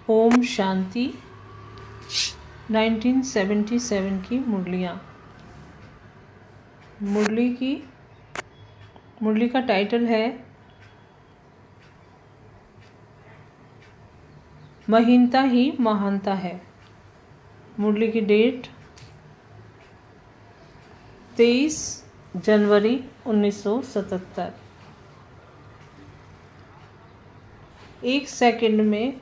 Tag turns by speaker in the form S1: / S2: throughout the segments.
S1: ओम शांति। 1977 की मुरलियाँ। मुरली का टाइटल है महीनता ही महानता है। मुरली की डेट 23 जनवरी 1977। एक सेकंड में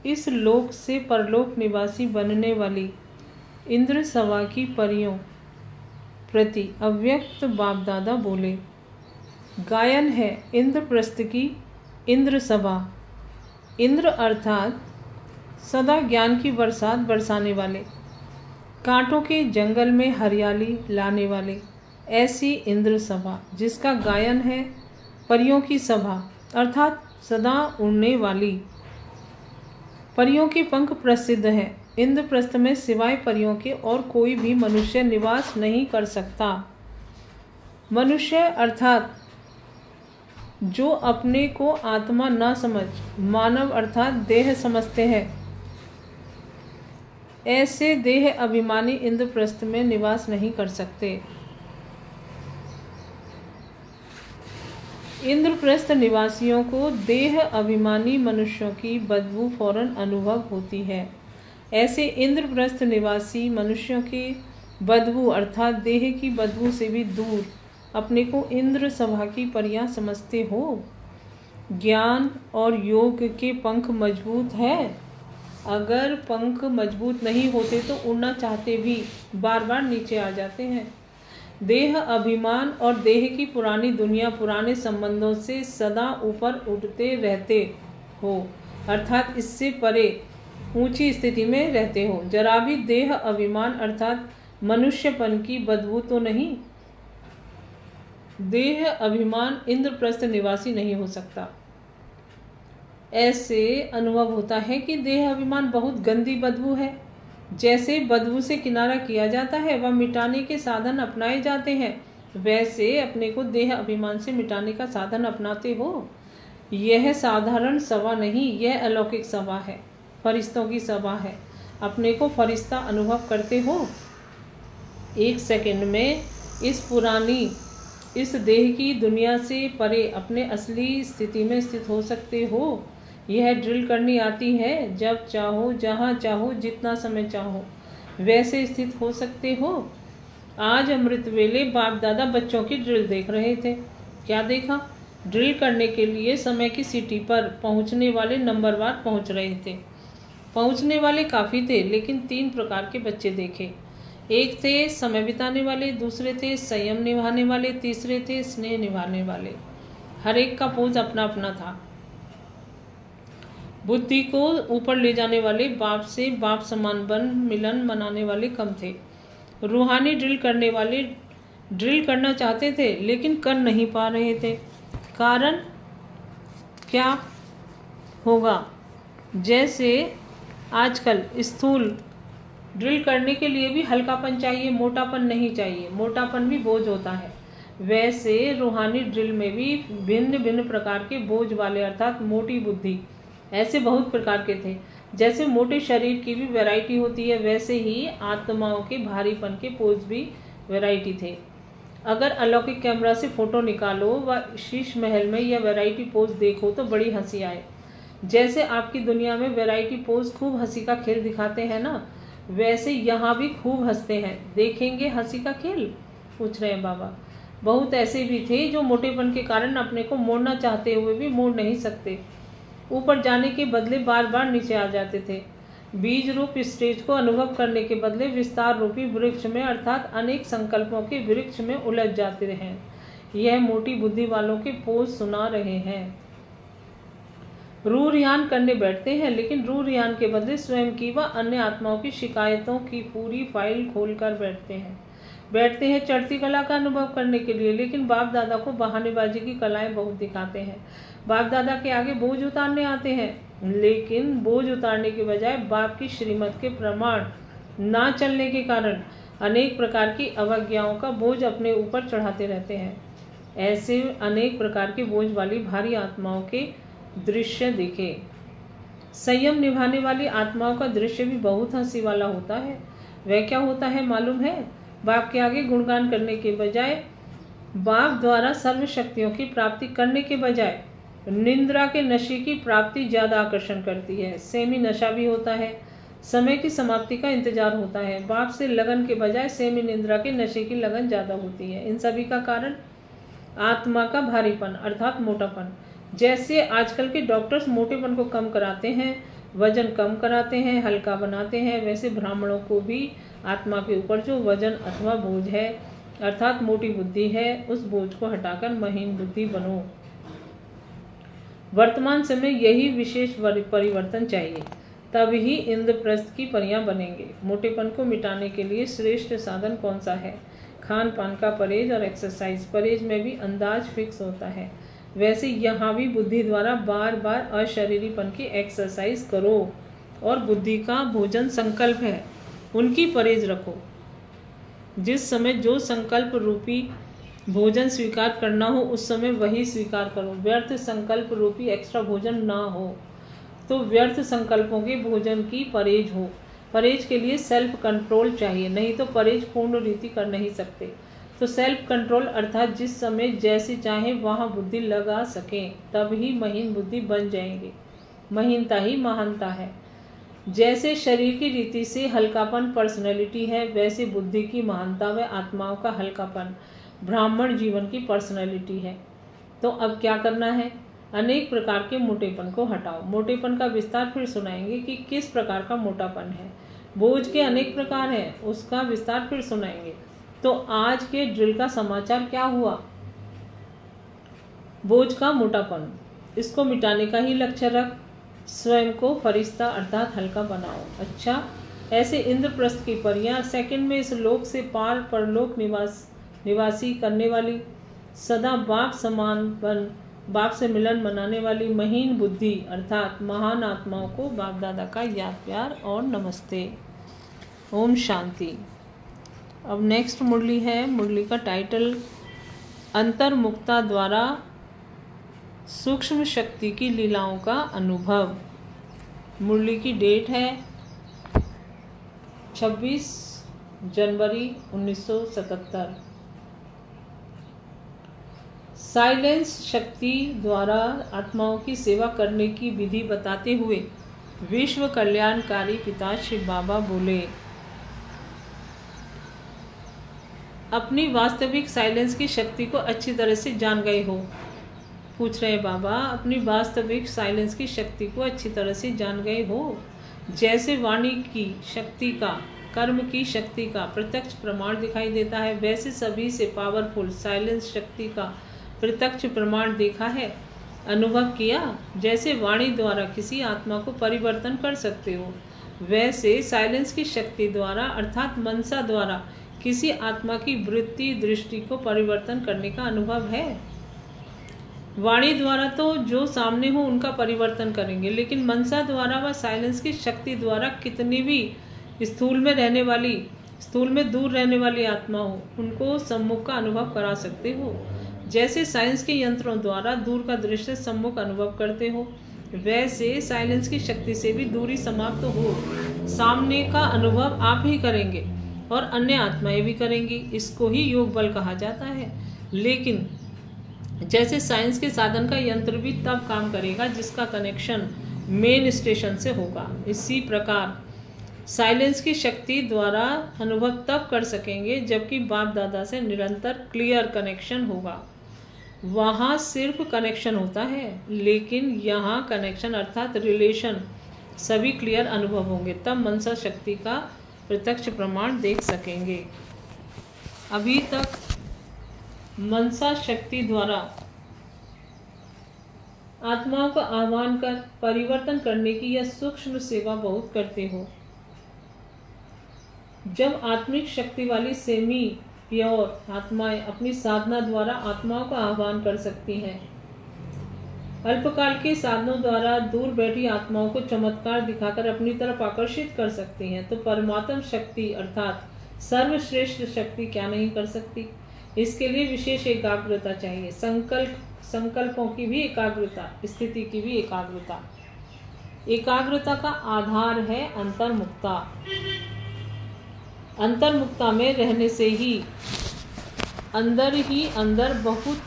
S1: इस लोक से परलोक निवासी बनने वाली इंद्र सभा की परियों प्रति अव्यक्त बाप दादा बोले। गायन है इंद्रप्रस्थ की इंद्र सभा। इंद्र अर्थात सदा ज्ञान की बरसात बरसाने वाले, कांटों के जंगल में हरियाली लाने वाले, ऐसी इंद्र सभा जिसका गायन है परियों की सभा अर्थात सदा उड़ने वाली। परियों के पंख प्रसिद्ध हैं। इंद्रप्रस्थ में सिवाय परियों के और कोई भी मनुष्य निवास नहीं कर सकता। मनुष्य अर्थात जो अपने को आत्मा न समझ मानव अर्थात देह समझते हैं, ऐसे देह अभिमानी इंद्रप्रस्थ में निवास नहीं कर सकते। इंद्रप्रस्थ निवासियों को देह अभिमानी मनुष्यों की बदबू फौरन अनुभव होती है। ऐसे इंद्रप्रस्थ निवासी मनुष्यों की बदबू अर्थात देह की बदबू से भी दूर अपने को इंद्र सभा की परियां समझते हो। ज्ञान और योग के पंख मजबूत है। अगर पंख मजबूत नहीं होते तो उड़ना चाहते भी बार बार नीचे आ जाते हैं। देह अभिमान और देह की पुरानी दुनिया पुराने संबंधों से सदा ऊपर उठते रहते हो अर्थात इससे परे ऊंची स्थिति में रहते हो। जरा भी देह अभिमान अर्थात मनुष्यपन की बदबू तो नहीं। देह अभिमान इंद्रप्रस्थ निवासी नहीं हो सकता। ऐसे अनुभव होता है कि देह अभिमान बहुत गंदी बदबू है। जैसे बदबू से किनारा किया जाता है व मिटाने के साधन अपनाए जाते हैं, वैसे अपने को देह अभिमान से मिटाने का साधन अपनाते हो। यह साधारण सभा नहीं, यह अलौकिक सभा है, फरिश्तों की सभा है। अपने को फरिश्ता अनुभव करते हो। एक सेकंड में इस देह की दुनिया से परे अपने असली स्थिति में स्थित हो सकते हो। यह ड्रिल करनी आती है। जब चाहो, जहाँ चाहो, जितना समय चाहो वैसे स्थित हो सकते हो। आज अमृत वेले बाप दादा बच्चों की ड्रिल देख रहे थे। क्या देखा? ड्रिल करने के लिए समय की सीटी पर पहुँचने वाले नंबरवार पहुँच रहे थे। पहुँचने वाले काफ़ी थे, लेकिन 3 प्रकार के बच्चे देखे। एक थे समय बिताने वाले, दूसरे थे संयम निभाने वाले, तीसरे थे स्नेह निभाने वाले। हर एक का पोज अपना अपना था। बुद्धि को ऊपर ले जाने वाले बाप से बाप समान मिलन मनाने वाले कम थे। रूहानी ड्रिल करने वाले ड्रिल करना चाहते थे लेकिन कर नहीं पा रहे थे। कारण क्या होगा? जैसे आजकल स्थूल ड्रिल करने के लिए भी हल्कापन चाहिए, मोटापन नहीं चाहिए। मोटापन भी बोझ होता है। वैसे रूहानी ड्रिल में भी भिन्न भिन्न प्रकार के बोझ वाले अर्थात मोटी बुद्धि ऐसे बहुत प्रकार के थे। जैसे मोटे शरीर की भी वैरायटी होती है, वैसे ही आत्माओं के भारीपन के पोज भी वैरायटी थे। अगर अलौकिक कैमरा से फोटो निकालो व शीश महल में यह वैरायटी पोज देखो तो बड़ी हंसी आए। जैसे आपकी दुनिया में वैरायटी पोज खूब हंसी का खेल दिखाते हैं ना, वैसे यहाँ भी खूब हंसते हैं। देखेंगे हंसी का खेल? पूछ रहे हैं बाबा। बहुत ऐसे भी थे जो मोटेपन के कारण अपने को मोड़ना चाहते हुए भी मोड़ नहीं सकते। ऊपर जाने के बदले बार बार नीचे आ जाते थे। बीज रूप स्टेज को अनुभव करने के बदले विस्तार रूपी वृक्ष में अर्थात अनेक संकल्पों के वृक्ष में उलझ जाते हैं। यह मोटी बुद्धि वालों के पोज सुना रहे हैं। रूह रिहान करने बैठते हैं, लेकिन रूह रिहान के बदले स्वयं की व अन्य आत्माओं की शिकायतों की पूरी फाइल खोल कर बैठते हैं चढ़ती कला का अनुभव करने के लिए। लेकिन बाप दादा को बहानेबाजी की कलाएं बहुत दिखाते हैं। बाप दादा के आगे बोझ उतारने आते हैं, लेकिन बोझ उतारने के बजाय बाप की श्रीमत के प्रमाण ना चलने के कारण अनेक प्रकार की अवज्ञाओं का बोझ अपने ऊपर चढ़ाते रहते हैं। ऐसे अनेक प्रकार के बोझ वाली भारी आत्माओं के दृश्य दिखे। संयम निभाने वाली आत्माओं का दृश्य भी बहुत हंसी वाला होता है। वह क्या होता है मालूम है? बाप के आगे गुणगान करने के बजाय, बाप द्वारा सर्व शक्तियों की प्राप्ति करने के बजाय निंद्रा के नशे की प्राप्ति ज्यादा आकर्षण करती है। सेमी नशा भी होता है। समय की समाप्ति का इंतजार होता है। बाप से लगन के बजाय सेमी निंद्रा के नशे की लगन ज्यादा होती है। इन सभी का कारण आत्मा का भारीपन अर्थात मोटापन। जैसे आजकल के डॉक्टर्स मोटेपन को कम कराते हैं, वजन कम कराते हैं, हल्का बनाते हैं, वैसे ब्राह्मणों को भी आत्मा के ऊपर जो वजन अथवा बोझ है अर्थात मोटी बुद्धि है, उस बोझ को हटाकर महीन बुद्धि बनो। वर्तमान समय यही विशेष परिवर्तन चाहिए, तब ही इंद्रप्रस्थ की परियां बनेंगे। मोटेपन को मिटाने के लिए श्रेष्ठ साधन कौन सा है? खान पान का परहेज और एक्सरसाइज। परहेज में भी अंदाज फिक्स होता है, वैसे यहाँ भी बुद्धि द्वारा बार बार अशरीरीपन की एक्सरसाइज करो और बुद्धि का भोजन संकल्प है, उनकी परहेज रखो। जिस समय जो संकल्प रूपी भोजन स्वीकार करना हो उस समय वही स्वीकार करो। व्यर्थ संकल्प रूपी एक्स्ट्रा भोजन ना हो तो व्यर्थ संकल्पों के भोजन की परहेज हो। परहेज के लिए सेल्फ कंट्रोल चाहिए, नहीं तो परहेज पूर्ण रीति कर नहीं सकते। तो सेल्फ कंट्रोल अर्थात जिस समय जैसे चाहे वहाँ बुद्धि लगा सकें, तब ही महीन बुद्धि बन जाएंगे। महीनता ही महानता है। जैसे शरीर की रीति से हल्कापन पर्सनैलिटी है, वैसे बुद्धि की महानता व आत्माओं का हल्कापन ब्राह्मण जीवन की पर्सनैलिटी है। तो अब क्या करना है? अनेक प्रकार के मोटेपन को हटाओ। मोटेपन का विस्तार फिर सुनाएंगे कि किस प्रकार का मोटापन है। बोझ के अनेक प्रकार हैं, उसका विस्तार फिर सुनाएंगे। तो आज के ड्रिल का समाचार क्या हुआ? बोझ का मोटापन, इसको मिटाने का ही लक्ष्य रख। स्वयं को फरिश्ता अर्थात हल्का बनाओ। अच्छा, ऐसे इंद्रप्रस्थ की परियां सेकंड में इस लोक से पार परलोक निवासी करने वाली, सदा बाप समान बन बाप से मिलन मनाने वाली महीन बुद्धि अर्थात महान आत्माओं को बाप दादा का याद प्यार और नमस्ते। ओम शांति। अब नेक्स्ट मुरली है। मुरली का टाइटल अंतर्मुक्ता द्वारा सूक्ष्म शक्ति की लीलाओं का अनुभव। मुरली की डेट है 26 जनवरी 1977। साइलेंस शक्ति द्वारा आत्माओं की सेवा करने की विधि बताते हुए विश्व कल्याणकारी पिता शिव बाबा बोले, अपनी वास्तविक साइलेंस की शक्ति को अच्छी तरह से जान गए हो। पूछ रहे बाबा, अपनी वास्तविक साइलेंस की शक्ति को अच्छी तरह से जान गए हो? जैसे वाणी की शक्ति का, कर्म की शक्ति का प्रत्यक्ष प्रमाण दिखाई देता है, वैसे सभी से पावरफुल साइलेंस शक्ति का प्रत्यक्ष प्रमाण देखा है, अनुभव किया। जैसे वाणी द्वारा किसी आत्मा को परिवर्तन कर सकते हो, वैसे साइलेंस की शक्ति द्वारा अर्थात मनसा द्वारा किसी आत्मा की वृत्ति दृष्टि को परिवर्तन करने का अनुभव है। वाणी द्वारा तो जो सामने हो उनका परिवर्तन करेंगे, लेकिन मनसा द्वारा व साइलेंस की शक्ति द्वारा कितनी भी स्थूल में दूर रहने वाली आत्मा हो, उनको सम्मुख का अनुभव करा सकते हो। जैसे साइंस के यंत्रों द्वारा दूर का दृश्य सम्मुख अनुभव करते हो, वैसे साइलेंस की शक्ति से भी दूरी समाप्त हो सामने का अनुभव आप ही करेंगे और अन्य आत्माएं भी करेंगी। इसको ही योग बल कहा जाता है। लेकिन जैसे साइंस के साधन का यंत्र भी तब काम करेगा जिसका कनेक्शन मेन स्टेशन से होगा, इसी प्रकार साइलेंस की शक्ति द्वारा अनुभव तब कर सकेंगे जबकि बाप दादा से निरंतर क्लियर कनेक्शन होगा। वहाँ सिर्फ कनेक्शन होता है, लेकिन यहाँ कनेक्शन अर्थात रिलेशन सभी क्लियर अनुभव होंगे, तब मनसा शक्ति का प्रत्यक्ष प्रमाण देख सकेंगे। अभी तक मनसा शक्ति द्वारा आत्माओं का आह्वान कर परिवर्तन करने की यह सूक्ष्म सेवा बहुत करते हो। जब आत्मिक शक्ति वाली सेमी प्योर आत्माएं अपनी साधना द्वारा आत्माओं का आह्वान कर सकती हैं, अल्पकाल के साधनों द्वारा दूर बैठी आत्माओं को चमत्कार दिखाकर अपनी तरफ आकर्षित कर सकती हैं, तो परमात्म शक्ति अर्थात सर्वश्रेष्ठ शक्ति क्या नहीं कर सकती। इसके लिए विशेष एकाग्रता चाहिए, संकल्पों की भी एकाग्रता, स्थिति की भी एकाग्रता। एकाग्रता का आधार है अंतर्मुखता। अंतर्मुखता में रहने से ही अंदर बहुत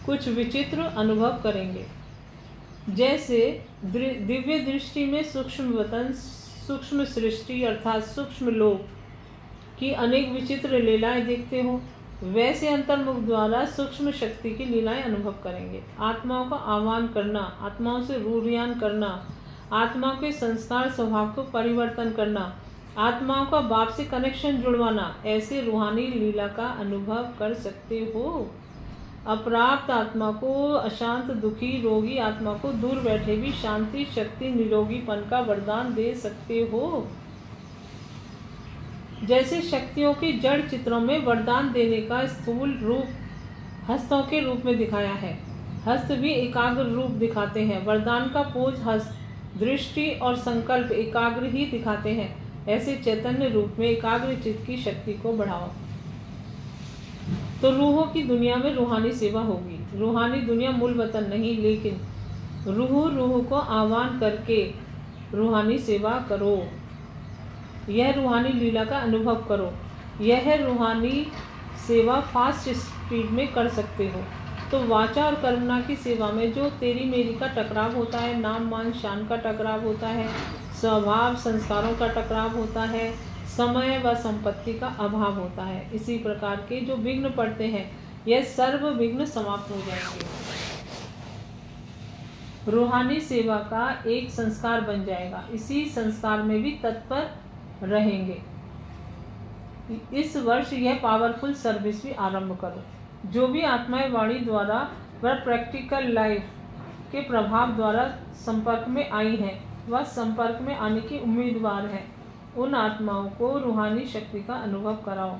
S1: कुछ विचित्र अनुभव करेंगे। जैसे दिव्य दृष्टि में सूक्ष्म वतन, सूक्ष्म सृष्टि अर्थात सूक्ष्म लोक की अनेक विचित्र लीलाएं देखते हो, वैसे अंतर्मुख द्वारा सूक्ष्म शक्ति की लीलाएं अनुभव करेंगे। आत्माओं का आह्वान करना, आत्माओं से रूढ़ियान करना, आत्माओं के संस्कार स्वभाव को परिवर्तन करना, आत्माओं का बाप से कनेक्शन जुड़वाना, ऐसे रूहानी लीला का अनुभव कर सकते हो। अप्राप्त आत्मा को, अशांत दुखी रोगी आत्मा को दूर बैठे भी शांति शक्ति निरोगीपन का वरदान दे सकते हो। जैसे शक्तियों के जड़ चित्रों में वरदान देने का स्थूल रूप हस्तों के रूप में दिखाया है, हस्त भी एकाग्र रूप दिखाते हैं। वरदान का पोज हस्त, दृष्टि और संकल्प एकाग्र ही दिखाते हैं। ऐसे चैतन्य रूप में एकाग्र चित्त की शक्ति को बढ़ाओ तो रूहों की दुनिया में रूहानी सेवा होगी। रूहानी दुनिया मूल वतन नहीं, लेकिन रूह को आह्वान करके रूहानी सेवा करो। यह रूहानी लीला का अनुभव करो। यह रूहानी सेवा फास्ट स्पीड में कर सकते हो तो वाचा और कर्मणा की सेवा में जो तेरी मेरी का टकराव होता है, नाम मान शान का टकराव होता है, स्वभाव संस्कारों का टकराव होता है, समय व संपत्ति का अभाव होता है, इसी प्रकार के जो विघ्न पड़ते हैं यह सर्व विघ्न समाप्त हो जाएंगे। रूहानी सेवा का एक संस्कार बन जाएगा। इसी संस्कार में भी तत्पर रहेंगे। इस वर्ष यह पावरफुल सर्विस भी आरंभ करो। जो भी आत्माएं वाणी द्वारा व प्रैक्टिकल लाइफ के प्रभाव द्वारा संपर्क में आई हैं व संपर्क में आने की उम्मीदवार हैं, उन आत्माओं को रूहानी शक्ति का अनुभव कराओ।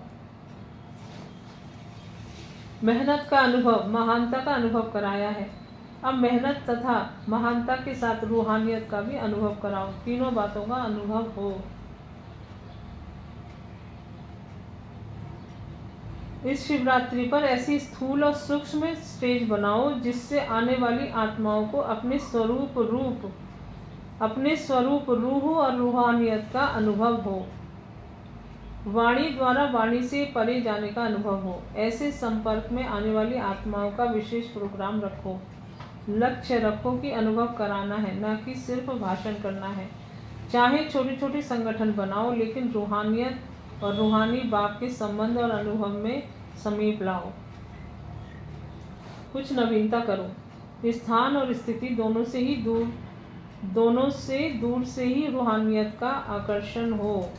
S1: मेहनत का अनुभव, महानता का अनुभव कराया है। अब मेहनत तथा महानता के साथ रूहानियत का भी अनुभव कराओ। तीनों बातों का अनुभव हो। इस शिवरात्रि पर ऐसी स्थूल और सूक्ष्म स्टेज बनाओ जिससे आने वाली आत्माओं को अपने स्वरूप रूह और रूहानियत का अनुभव हो। वाणी द्वारा वाणी से परे जाने का अनुभव हो। ऐसे संपर्क में आने वाली आत्माओं का विशेष प्रोग्राम रखो। लक्ष्य रखो कि अनुभव कराना है, न कि सिर्फ भाषण करना है। चाहे छोटे छोटे संगठन बनाओ, लेकिन रूहानियत और रूहानी बाप के संबंध और अनुभव में समीप लाओ। कुछ नवीनता करो। स्थान और स्थिति दोनों से दूर से ही रूहानियत का आकर्षण हो।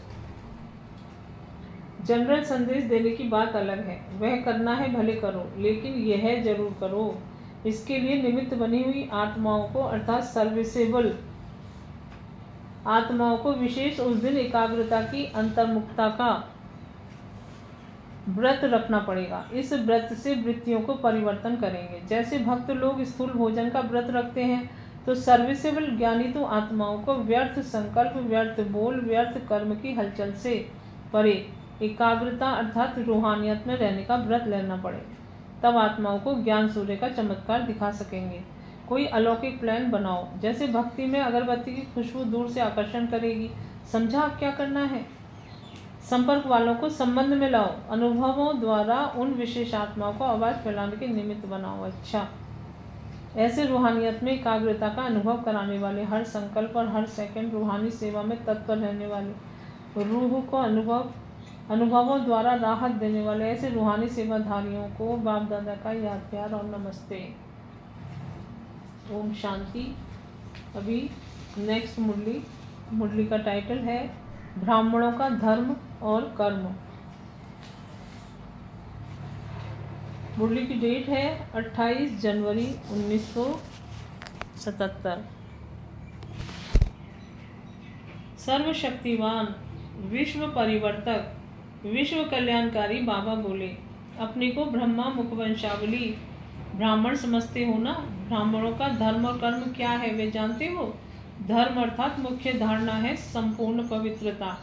S1: जनरल संदेश देने की बात अलग है, वह करना है भले करो, लेकिन यह जरूर करो। इसके लिए निमित्त बनी हुई आत्माओं को अर्थात सर्विसेबल आत्माओं को विशेष उस दिन एकाग्रता की अंतर्मुखता का व्रत रखना पड़ेगा। इस व्रत से वृत्तियों को परिवर्तन करेंगे। जैसे भक्त लोग स्थूल भोजन का व्रत रखते हैं, तो सर्विसेबल ज्ञानी तो आत्माओं को व्यर्थ संकल्प, व्यर्थ बोल, व्यर्थ कर्म की हलचल से परे एकाग्रता अर्थात रूहानियत में रहने का व्रत लेना पड़े। तब आत्माओं को ज्ञान सूर्य का चमत्कार दिखा सकेंगे। कोई अलौकिक प्लान बनाओ। जैसे भक्ति में अगरबत्ती की खुशबू दूर से आकर्षण करेगी। समझा अब क्या करना है? संपर्क वालों को संबंध में लाओ। अनुभवों द्वारा उन विशेष आत्माओं को आवाज फैलाने के निमित्त बनाओ। अच्छा, ऐसे रूहानियत में एकाग्रता का अनुभव कराने वाले, हर संकल्प और हर सेकंड रूहानी सेवा में तत्पर रहने वाले, रूह को अनुभवों द्वारा राहत देने वाले ऐसे रूहानी सेवाधारियों को बाप दादा का याद प्यार और नमस्ते। ओम शांति। अभी नेक्स्ट मुरली का टाइटल है ब्राह्मणों का धर्म और कर्म। मुरली की डेट है 28 जनवरी 1977। सर्वशक्तिवान, विश्व परिवर्तक, विश्व कल्याणकारी बाबा बोले, अपने को ब्रह्मा मुखवंशावली ब्राह्मण समझते हो ना? ब्राह्मणों का धर्म और कर्म क्या है वे जानते हो? धर्म अर्थात मुख्य धारणा है संपूर्ण पवित्रता।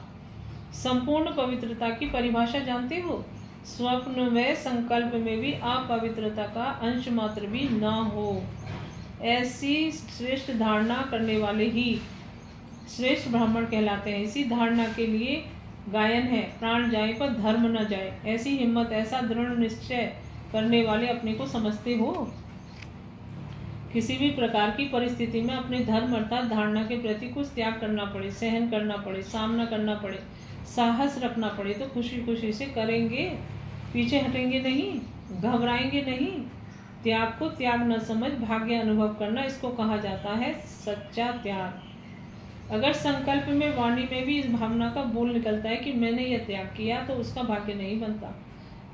S1: संपूर्ण पवित्रता की परिभाषा जानते हो? स्वप्न व संकल्प में भी अपवित्रता का अंश मात्र भी न हो। ऐसी श्रेष्ठ धारणा करने वाले ही श्रेष्ठ ब्राह्मण कहलाते हैं। इसी धारणा के लिए गायन है, प्राण जाए पर धर्म न जाए। ऐसी हिम्मत, ऐसा दृढ़ निश्चय करने वाले अपने को समझते हो। किसी भी प्रकार की परिस्थिति में अपने धर्म अर्थात धारणा के प्रति कुछ त्याग करना पड़े, सहन करना पड़े, सामना करना पड़े, साहस रखना पड़े तो खुशी खुशी से करेंगे, पीछे हटेंगे नहीं, घबराएंगे नहीं। त्याग को त्याग न समझ भाग्य अनुभव करना, इसको कहा जाता है सच्चा त्याग। अगर संकल्प में, वाणी में भी इस भावना का बोल निकलता है कि मैंने यह त्याग किया, तो उसका भाग्य नहीं बनता।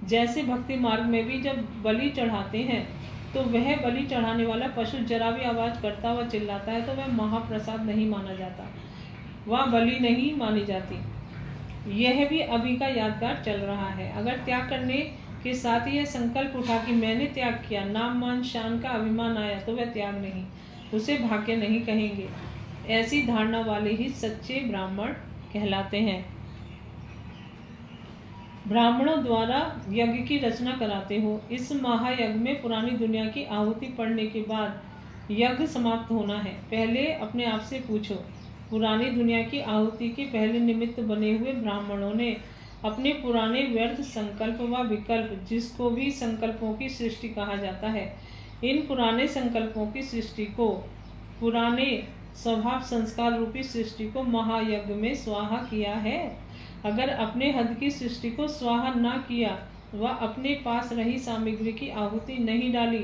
S1: जैसे भक्ति मार्ग में भी जब बलि चढ़ाते हैं तो वह बलि चढ़ाने वाला पशु जरा भी आवाज करता व चिल्लाता है तो वह महाप्रसाद नहीं माना जाता, वह बलि नहीं मानी जाती। यह भी अभी का यादगार चल रहा है। अगर त्याग करने के साथ यह संकल्प उठा कि मैंने त्याग किया, नाम मान शान का अभिमान आया, तो वह त्याग नहीं, उसे भाग्य नहीं कहेंगे। ऐसी धारणा वाले ही सच्चे ब्राह्मण कहलाते हैं। ब्राह्मणों द्वारा यज्ञ की रचना कराते हो। इस महायज्ञ में पुरानी दुनिया की आहुति पड़ने के बाद यज्ञ समाप्त होना है। पहले अपने आप से पूछो, पुरानी दुनिया की आहुति के पहले निमित्त बने हुए ब्राह्मणों ने अपने पुराने व्यर्थ संकल्प व विकल्प, जिसको भी संकल्पों की सृष्टि कहा जाता है, इन पुराने संकल्पों की सृष्टि को, पुराने स्वभाव संस्कार रूपी सृष्टि को महायज्ञ में स्वाहा किया है। अगर अपने हद की सृष्टि को स्वाहा न किया व अपने पास रही सामग्री की आहुति नहीं डाली,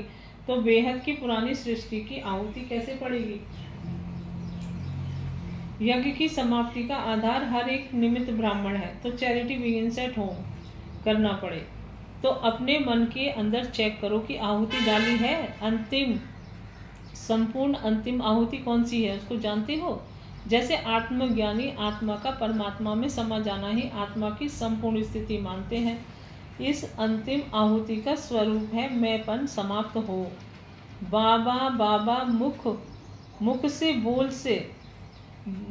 S1: तो बेहद की पुरानी सृष्टि की आहुति कैसे पड़ेगी। यज्ञ की समाप्ति का आधार हर एक निमित्त ब्राह्मण है, तो चैरिटी बिगिंस एट होम करना पड़े तो अपने मन के अंदर चेक करो कि आहुति डाली है। अंतिम, संपूर्ण अंतिम आहुति कौन सी है, उसको जानते हो। जैसे आत्मज्ञानी आत्मा का परमात्मा में समा जाना ही आत्मा की संपूर्ण स्थिति मानते हैं, इस अंतिम आहुति का स्वरूप है मैंपन समाप्त हो। बाबा बाबा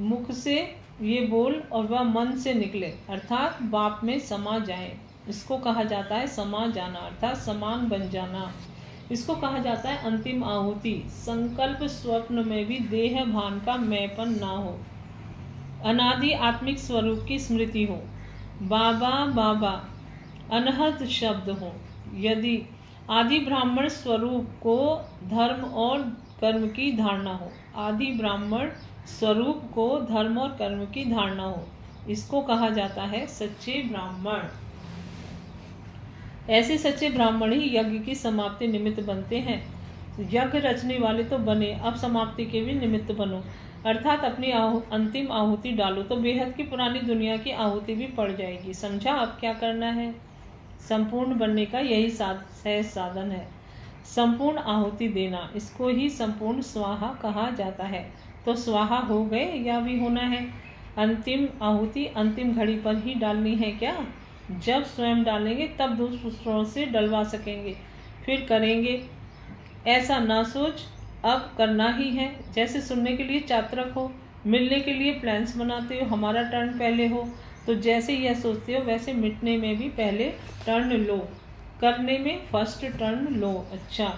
S1: मुख से ये बोल और वह मन से निकले, अर्थात बाप में समा जाए। इसको कहा जाता है समा जाना, अर्थात समान बन जाना। इसको कहा जाता है अंतिम आहुति। संकल्प स्वप्न में भी देह भान का मैंपन ना हो, अनादि आत्मिक स्वरूप की स्मृति हो। बाबा बाबा अनहद शब्द हो। यदि आदि ब्राह्मण स्वरूप को धर्म और कर्म की धारणा हो, आदि ब्राह्मण स्वरूप को धर्म और कर्म की धारणा हो, इसको कहा जाता है सच्चे ब्राह्मण। ऐसे सच्चे ब्राह्मण ही यज्ञ की समाप्ति निमित्त बनते हैं। यज्ञ रचने वाले तो बने, अब समाप्ति के भी निमित्त बनो, अर्थात अपनी अंतिम आहुति डालो, तो बेहद की पुरानी दुनिया की आहुति भी पड़ जाएगी। समझा अब क्या करना है। संपूर्ण बनने का यही सहज साधन है, संपूर्ण आहुति देना। इसको ही संपूर्ण स्वाहा कहा जाता है। तो स्वाहा हो गए या भी होना है। अंतिम आहुति अंतिम घड़ी पर ही डालनी है क्या? जब स्वयं डालेंगे तब दूसरों से डलवा सकेंगे, फिर करेंगे। ऐसा ना सोच, अब करना ही है। जैसे सुनने के लिए चातरक हो, मिलने के लिए प्लान्स बनाते हो, हमारा टर्न पहले हो, तो जैसे यह सोचते हो वैसे मिटने में भी पहले टर्न लो, करने में फर्स्ट टर्न लो। अच्छा,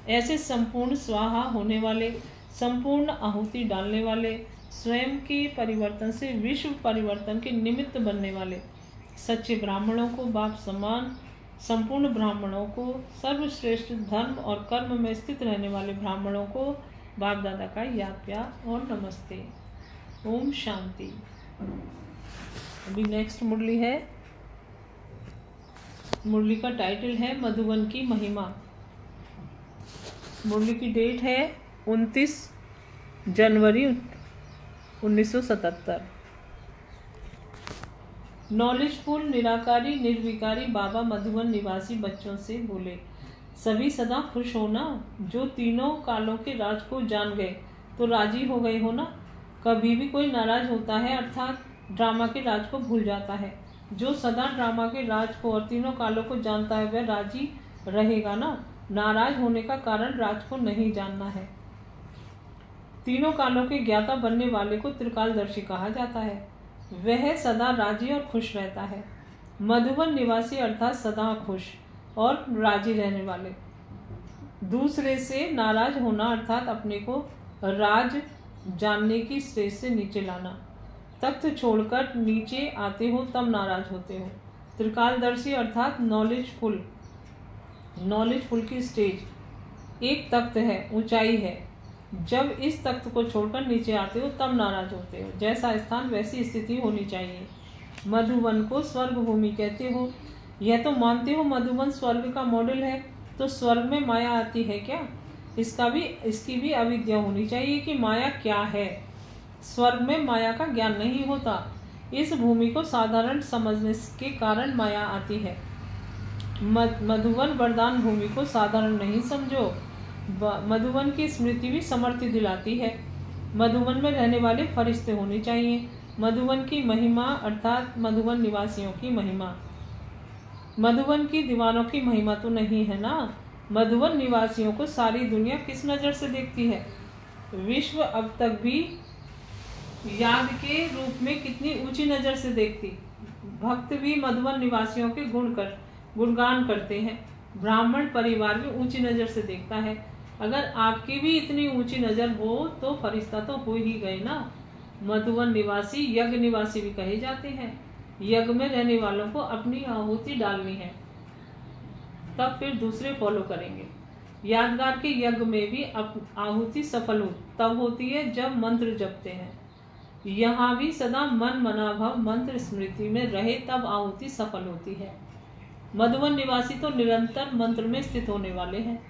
S1: ऐसे संपूर्ण स्वाहा होने वाले, संपूर्ण आहुति डालने वाले, स्वयं के परिवर्तन से विश्व परिवर्तन के निमित्त बनने वाले सच्चे ब्राह्मणों को, बाप समान संपूर्ण ब्राह्मणों को, सर्वश्रेष्ठ धर्म और कर्म में स्थित रहने वाले ब्राह्मणों को बाप दादा का याद प्यार और नमस्ते। ओम शांति। अभी नेक्स्ट मुरली है। मुरली का टाइटल है मधुबन की महिमा। मुरली की डेट है 29 जनवरी 1977। नॉलेजफुल निराकारी निर्विकारी बाबा मधुबन निवासी बच्चों से बोले, सभी सदा खुश हो ना। जो तीनों कालों के राज को जान गए तो राजी हो गए हो ना। कभी भी कोई नाराज होता है अर्थात ड्रामा के राज को भूल जाता है। जो सदा ड्रामा के राज को और तीनों कालों को जानता है वह राजी रहेगा ना। नाराज होने का कारण राज को नहीं जानना है। तीनों कालों के ज्ञाता बनने वाले को त्रिकालदर्शी कहा जाता है। वह सदा राजी और खुश रहता है। मधुवन निवासी अर्थात सदा खुश और राजी रहने वाले। दूसरे से नाराज होना अर्थात अपने को राज जानने की स्टेज से नीचे लाना। तख्त छोड़कर नीचे आते हो तब नाराज होते हो। त्रिकालदर्शी अर्थात नॉलेजफुल की स्टेज एक तख्त है, ऊंचाई है। जब इस तख्त को छोड़कर नीचे आते हो तब नाराज होते हो। जैसा स्थान वैसी स्थिति होनी चाहिए। मधुवन को स्वर्ग भूमि कहते हो। यह तो मानते हो मधुवन स्वर्ग का मॉडल है, तो स्वर्ग में माया आती है क्या? इसकी भी अविद्या होनी चाहिए कि माया क्या है। स्वर्ग में माया का ज्ञान नहीं होता। इस भूमि को साधारण समझने के कारण माया आती है। मधुवन वरदान भूमि को साधारण नहीं समझो। मधुवन की स्मृति भी समृद्धि दिलाती है। मधुवन में रहने वाले फरिश्ते होने चाहिए। मधुवन की महिमा अर्थात मधुवन निवासियों की महिमा। मधुवन की दीवानों की महिमा तो नहीं है ना। मधुवन निवासियों को सारी दुनिया किस नज़र से देखती है? विश्व अब तक भी याद के रूप में कितनी ऊंची नज़र से देखती। भक्त भी मधुवन निवासियों के गुणगान करते हैं। ब्राह्मण परिवार भी ऊंची नज़र से देखता है। अगर आपकी भी इतनी ऊंची नज़र हो तो फरिश्ता तो हो ही गए ना। मधुवन निवासी यज्ञ निवासी भी कहे जाते हैं। यज्ञ में रहने वालों को अपनी आहुति डालनी है, तब फिर दूसरे फॉलो करेंगे। यादगार के यज्ञ में भी आहुति सफल तब होती है जब मंत्र जपते हैं। यहाँ भी सदा मन मनाभव मंत्र स्मृति में रहे तब आहुति सफल होती है। मधुवन निवासी तो निरंतर मंत्र में स्थित होने वाले हैं,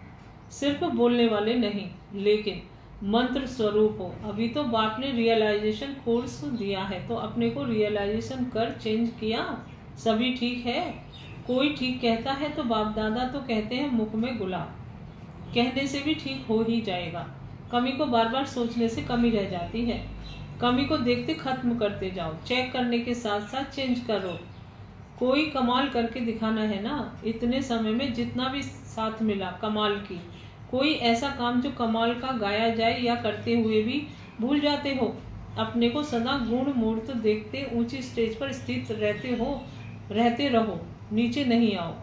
S1: सिर्फ बोलने वाले नहीं, लेकिन मंत्र स्वरूप हो। अभी तो बाप ने रियलाइजेशन कोर्स दिया है, तो अपने को रियलाइजेशन कर चेंज किया, सभी ठीक है। कोई ठीक कहता है तो बाप दादा तो कहते हैं मुख में गुलाब, कहने से भी ठीक हो ही जाएगा। कमी को बार बार सोचने से कमी रह जाती है। कमी को देखते खत्म करते जाओ, चेक करने के साथ साथ चेंज करो। कोई कमाल करके दिखाना है ना। इतने समय में जितना भी साथ मिला कमाल की, कोई ऐसा काम जो कमाल का गाया जाए या करते हुए भी भूल जाते हो। अपने को सदा गुण मूर्त देखते ऊंची स्टेज पर स्थित रहते रहो, नीचे नहीं आओ।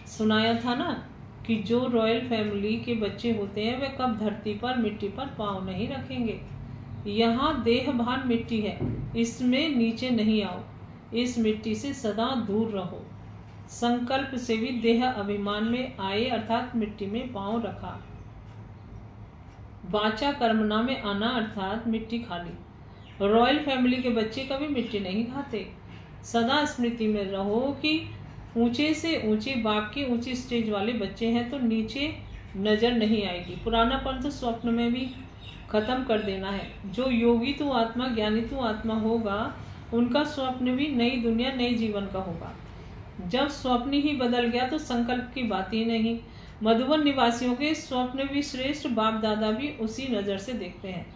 S1: सुनाया था ना कि जो रॉयल फैमिली के बच्चे होते हैं वे कब धरती पर मिट्टी पर पाँव नहीं रखेंगे। यहाँ देह भान मिट्टी है, इसमें नीचे नहीं आओ। इस मिट्टी से सदा दूर रहो। संकल्प से भी देह अभिमान में आए अर्थात मिट्टी में पांव रखा। वाचा कर्मणा में आना अर्थात मिट्टी खाली। रॉयल फैमिली के बच्चे कभी मिट्टी नहीं खाते। सदा स्मृति में रहो कि ऊंचे से ऊंचे बाप की ऊंची स्टेज वाले बच्चे हैं, तो नीचे नजर नहीं आएगी। पुरानापन तो स्वप्न में भी खत्म कर देना है। जो योगी तू आत्मा ज्ञानी तू आत्मा होगा, उनका स्वप्न भी नई दुनिया नई जीवन का होगा। जब स्वप्न ही बदल गया तो संकल्प की बात ही नहीं। मधुवन निवासियों के स्वप्न भी श्रेष्ठ, बाप दादा भी उसी नजर से देखते हैं।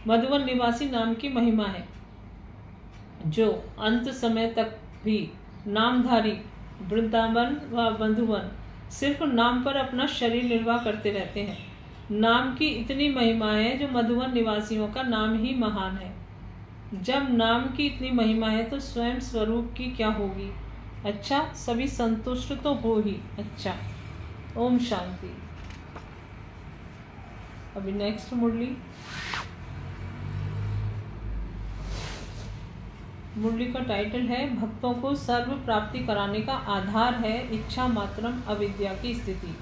S1: मधुवन निवासी नाम की महिमा है, जो अंत समय तक भी नामधारी वृंदावन व मधुवन सिर्फ नाम पर अपना शरीर निर्वाह करते रहते हैं। नाम की इतनी महिमा है जो मधुवन निवासियों का नाम ही महान है। जब नाम की इतनी महिमा है तो स्वयं स्वरूप की क्या होगी। अच्छा, सभी संतुष्ट तो हो ही। अच्छा, ओम शांति। अभी नेक्स्ट मुरली का टाइटल है भक्तों को सर्व प्राप्ति कराने का आधार है इच्छा मात्रम अविद्या की स्थिति।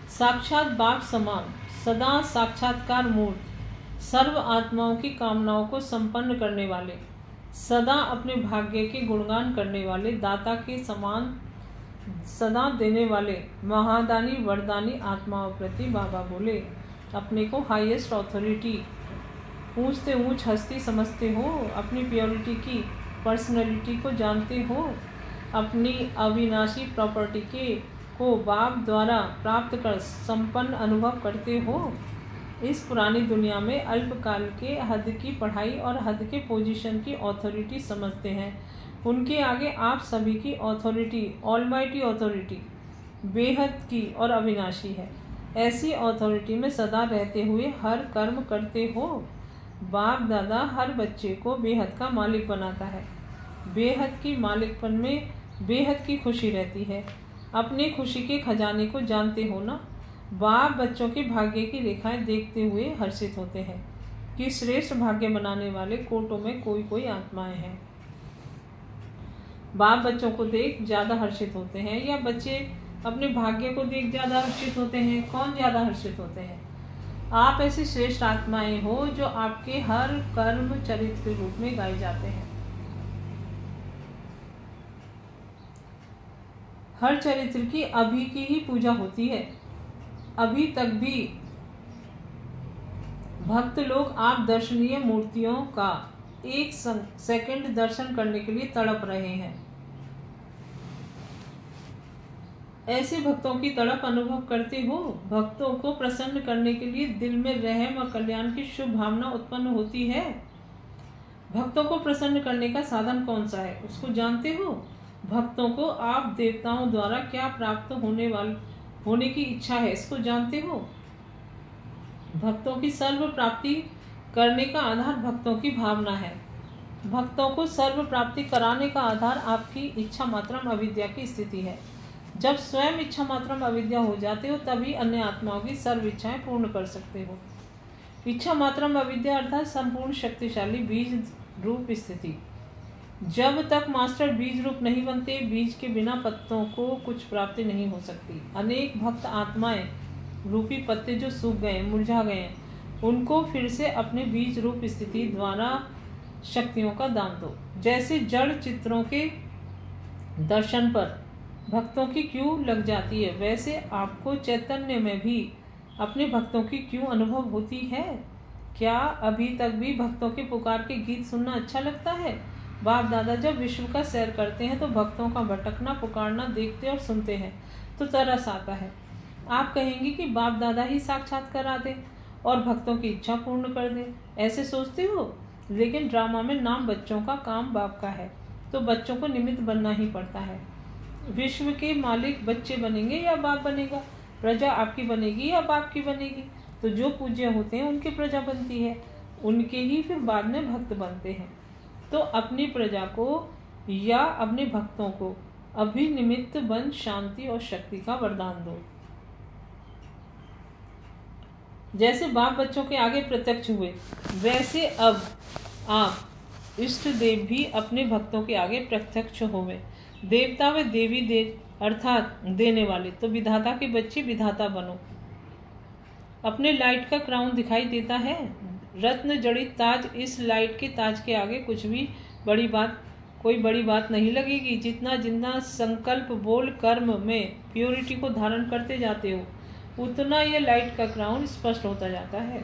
S1: साक्षात बाप समान सदा साक्षात्कार मूर्त, सर्व आत्माओं की कामनाओं को संपन्न करने वाले, सदा अपने भाग्य के गुणगान करने वाले, दाता के समान सदा देने वाले, महादानी वरदानी आत्माओं प्रति बाबा बोले अपने को हाईएस्ट ऑथोरिटी, ऊंचते ऊंच हस्ती समझते हो, अपनी प्योरिटी की पर्सनैलिटी को जानते हो, अपनी अविनाशी प्रॉपर्टी को बाप द्वारा प्राप्त कर संपन्न अनुभव करते हो। इस पुरानी दुनिया में अल्पकाल के हद की पढ़ाई और हद के पोजीशन की ऑथोरिटी समझते हैं। उनके आगे आप सभी की ऑथोरिटी ऑलमाइटी ऑथोरिटी बेहद की और अविनाशी है। ऐसी ऑथोरिटी में सदा रहते हुए हर कर्म करते हो। बाप दादा हर बच्चे को बेहद का मालिक बनाता है। बेहद की मालिकपन में बेहद की खुशी रहती है। अपनी खुशी के खजाने को जानते हो ना। बाप बच्चों के भाग्य की रेखाएं देखते हुए हर्षित होते हैं कि श्रेष्ठ भाग्य बनाने वाले कोटों में कोई कोई आत्माएं हैं। बाप बच्चों को देख ज्यादा हर्षित होते हैं या बच्चे अपने भाग्य को देख ज्यादा हर्षित होते हैं? कौन ज्यादा हर्षित होते हैं? आप ऐसी श्रेष्ठ आत्माएं हो जो आपके हर कर्म चरित्र के रूप में गाए जाते हैं। हर चरित्र की अभी की ही पूजा होती है। अभी तक भी भक्त लोग आप दर्शनीय मूर्तियों का एक सेकंड दर्शन करने के लिए तड़प रहे हैं। ऐसे भक्तों की तड़प अनुभव करते हो? भक्तों को प्रसन्न करने के लिए दिल में रहम और कल्याण की शुभ भावना उत्पन्न होती है। भक्तों को प्रसन्न करने का साधन कौन सा है, उसको जानते हो? भक्तों को आप देवताओं द्वारा क्या प्राप्त होने की इच्छा है, इसको जानते हो? भक्तों की सर्व प्राप्ति करने का आधार भक्तों की भावना है। भक्तों को सर्व प्राप्ति कराने का आधार आपकी इच्छा मात्रम अविद्या की स्थिति है। जब स्वयं इच्छा मात्रम अविद्या हो जाते हो तभी अन्य आत्माओं की सर्व इच्छाएं पूर्ण कर सकते हो। इच्छा मात्रम अविद्या अर्थात संपूर्ण शक्तिशाली बीज रूप स्थिति। जब तक मास्टर बीज रूप नहीं बनते, बीज के बिना पत्तों को कुछ प्राप्ति नहीं हो सकती। अनेक भक्त आत्माएं रूपी पत्ते जो सूख गए, मुरझा गए, उनको फिर से अपने बीज रूप स्थिति द्वारा शक्तियों का दान दो। जैसे जड़ चित्रों के दर्शन पर भक्तों की क्यों लग जाती है, वैसे आपको चैतन्य में भी अपने भक्तों की क्यों अनुभव होती है? क्या अभी तक भी भक्तों के पुकार के गीत सुनना अच्छा लगता है? बाप दादा जब विश्व का सैर करते हैं तो भक्तों का भटकना पुकारना देखते और सुनते हैं तो तरस आता है। आप कहेंगे कि बाप दादा ही साक्षात करा दे और भक्तों की इच्छा पूर्ण कर दे, ऐसे सोचते हो? लेकिन ड्रामा में नाम बच्चों का, काम बाप का है, तो बच्चों को निमित्त बनना ही पड़ता है। विश्व के मालिक बच्चे बनेंगे या बाप बनेगा? प्रजा आपकी बनेगी या बाप की बनेगी? तो जो पूज्य होते हैं उनकी प्रजा बनती है, उनके ही फिर बाद में भक्त बनते हैं। तो अपनी प्रजा को या अपने भक्तों को अभी निमित्त बन शांति और शक्ति का वरदान दो। जैसे बाप बच्चों के आगे प्रत्यक्ष हुए, वैसे अब आप इष्ट देव भी अपने भक्तों के आगे प्रत्यक्ष होवे। देवता व देवी अर्थात देने वाले, तो विधाता के बच्चे विधाता बनो। अपने लाइट का क्राउन दिखाई देता है, रत्न जड़ित ताज। इस लाइट के ताज के आगे कुछ भी कोई बड़ी बात नहीं लगेगी। जितना संकल्प बोल कर्म में प्योरिटी को धारण करते जाते हो, उतना यह लाइट का क्राउन स्पष्ट होता जाता है।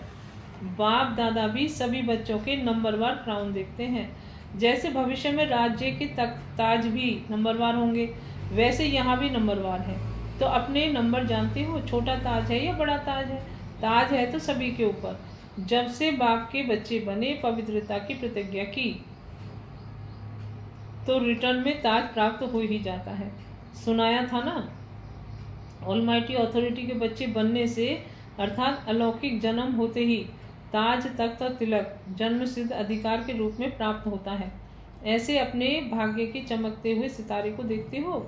S1: बाप दादा भी सभी बच्चों के नंबरवार क्राउन देखते हैं। जैसे भविष्य में राज्य के ताज भी नंबरवार होंगे, वैसे यहाँ भी नंबरवार है। तो अपने नंबर जानते हो? छोटा ताज है या बड़ा ताज है? ताज है तो सभी के ऊपर। जब से बाप के बच्चे बने, पवित्रता की प्रतिज्ञा की, तो रिटर्न में ताज प्राप्त हो ही जाता है। सुनाया था ना, ऑलमाइटी अथॉरिटी के बच्चे बनने से अर्थात अलौकिक जन्म होते ही ताज, तख्त और तिलक जन्म सिद्ध अधिकार के रूप में प्राप्त होता है। ऐसे अपने भाग्य के चमकते हुए सितारे को देखते हो।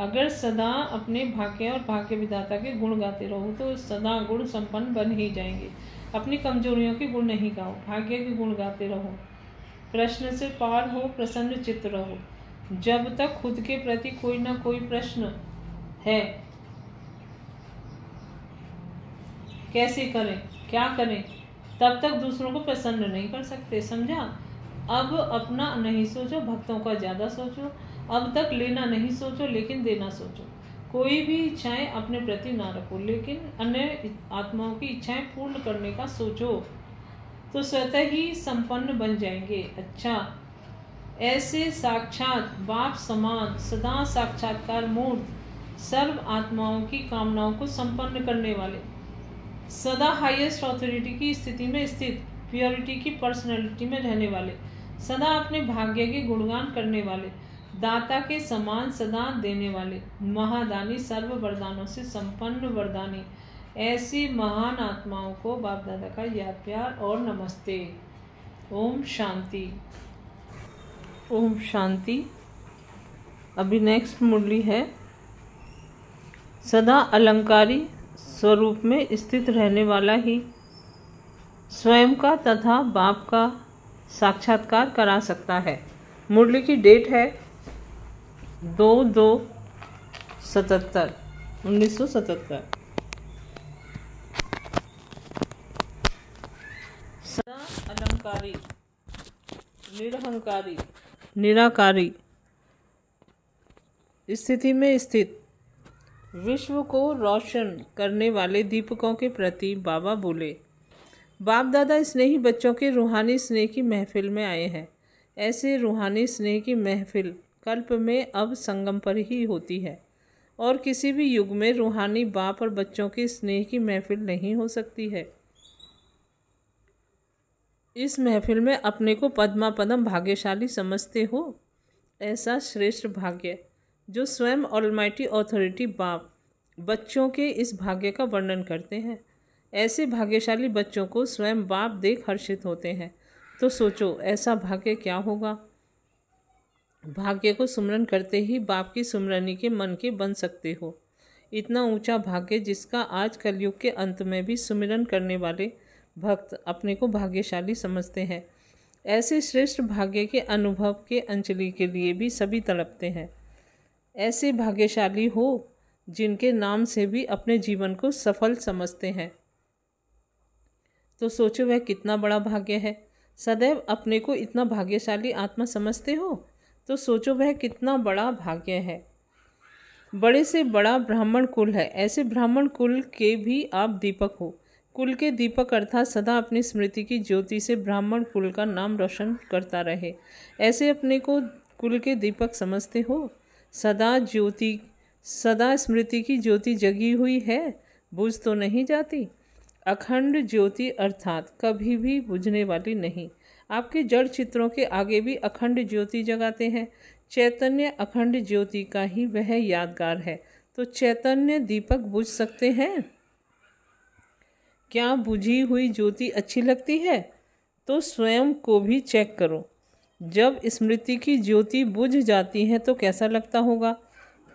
S1: अगर सदा अपने भाग्य और भाग्य विधाता के गुण गाते रहो तो सदा गुण संपन्न बन ही जाएंगे। अपनी कमजोरियों के गुण नहीं गाओ, भाग्य के गुण गाते रहो। प्रश्न से पार हो, प्रसन्न चित्त रहो। जब तक खुद के प्रति कोई ना कोई प्रश्न है, कैसे करें, क्या करें, तब तक दूसरों को प्रसन्न नहीं कर सकते। समझा? अब अपना नहीं सोचो, भक्तों का ज्यादा सोचो। अब तक लेना नहीं सोचो, लेकिन देना सोचो। कोई भी इच्छाएं अपने प्रति ना रखो, लेकिन अन्य आत्माओं की इच्छाएं पूर्ण करने का सोचो, तो स्वतः ही संपन्न बन जाएंगे। अच्छा, ऐसे साक्षात बाप समान सदा साक्षात्कार मूर्त, सर्व आत्माओं की कामनाओं को संपन्न करने वाले, सदा हाईएस्ट ऑथोरिटी की स्थिति में स्थित, प्योरिटी की पर्सनैलिटी में रहने वाले, सदा अपने भाग्य के गुणगान करने वाले, दाता के समान सदा देने वाले, महादानी, सर्व वरदानों से संपन्न वरदानी, ऐसी महान आत्माओं को बाप दादा का याद प्यार और नमस्ते। ओम शांति। ओम शांति। अभी नेक्स्ट मुरली है, सदा अलंकारी स्वरूप में स्थित रहने वाला ही स्वयं का तथा बाप का साक्षात्कार करा सकता है। मुरली की डेट है 2/2/1977। सदा अलंकारी, निरहंकारी, निराकारी स्थिति में स्थित विश्व को रोशन करने वाले दीपकों के प्रति बाबा बोले। बाप दादा स्नेही बच्चों के रूहानी स्नेह की महफिल में आए हैं। ऐसे रूहानी स्नेह की महफिल कल्प में अब संगम पर ही होती है और किसी भी युग में रूहानी बाप और बच्चों के स्नेह की महफिल नहीं हो सकती है। इस महफिल में अपने को पद्मा पदम भाग्यशाली समझते हो। ऐसा श्रेष्ठ भाग्य जो स्वयं ऑलमाइटी ऑथोरिटी बाप बच्चों के इस भाग्य का वर्णन करते हैं। ऐसे भाग्यशाली बच्चों को स्वयं बाप देख हर्षित होते हैं। तो सोचो ऐसा भाग्य क्या होगा। भाग्य को सुमरन करते ही बाप की सुमरनी के मन के बन सकते हो। इतना ऊंचा भाग्य जिसका आज कलयुग के अंत में भी सुमिरन करने वाले भक्त अपने को भाग्यशाली समझते हैं। ऐसे श्रेष्ठ भाग्य के अनुभव के अंजलि के लिए भी सभी तड़पते हैं। ऐसे भाग्यशाली हो जिनके नाम से भी अपने जीवन को सफल समझते हैं। तो सोचो वह कितना बड़ा भाग्य है। सदैव अपने को इतना भाग्यशाली आत्मा समझते हो तो सोचो वह कितना बड़ा भाग्य है। बड़े से बड़ा ब्राह्मण कुल है। ऐसे ब्राह्मण कुल के भी आप दीपक हो। कुल के दीपक अर्थात सदा अपनी स्मृति की ज्योति से ब्राह्मण कुल का नाम रोशन करता रहे। ऐसे अपने को कुल के दीपक समझते हो। सदा स्मृति की ज्योति जगी हुई है, बुझ तो नहीं जाती। अखंड ज्योति अर्थात कभी भी बुझने वाली नहीं। आपके जड़ चित्रों के आगे भी अखंड ज्योति जगाते हैं। चैतन्य अखंड ज्योति का ही वह यादगार है। तो चैतन्य दीपक बुझ सकते हैं। क्या बुझी हुई ज्योति अच्छी लगती है? तो स्वयं को भी चेक करो। जब स्मृति की ज्योति बुझ जाती है तो कैसा लगता होगा?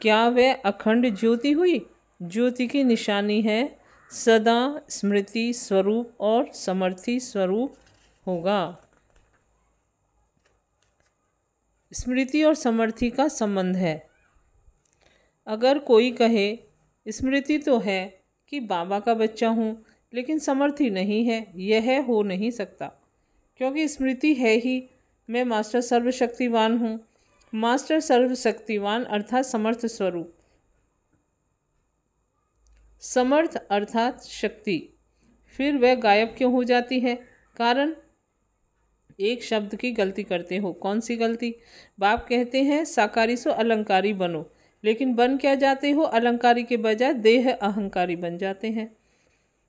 S1: क्या वह अखंड ज्योति हुई? ज्योति की निशानी है सदा स्मृति स्वरूप और समर्थी स्वरूप होगा। स्मृति और समर्थी का संबंध है। अगर कोई कहे स्मृति तो है कि बाबा का बच्चा हूँ लेकिन समर्थी नहीं है, यह हो नहीं सकता। क्योंकि स्मृति है ही मैं मास्टर सर्वशक्तिवान हूँ। मास्टर सर्वशक्तिवान अर्थात समर्थ स्वरूप। समर्थ अर्थात शक्ति। फिर वह गायब क्यों हो जाती है? कारण एक शब्द की गलती करते हो। कौन सी गलती? बाप कहते हैं साकारी सो अलंकारी बनो, लेकिन बन क्या जाते हो? अलंकारी के बजाय देह अहंकारी बन जाते हैं।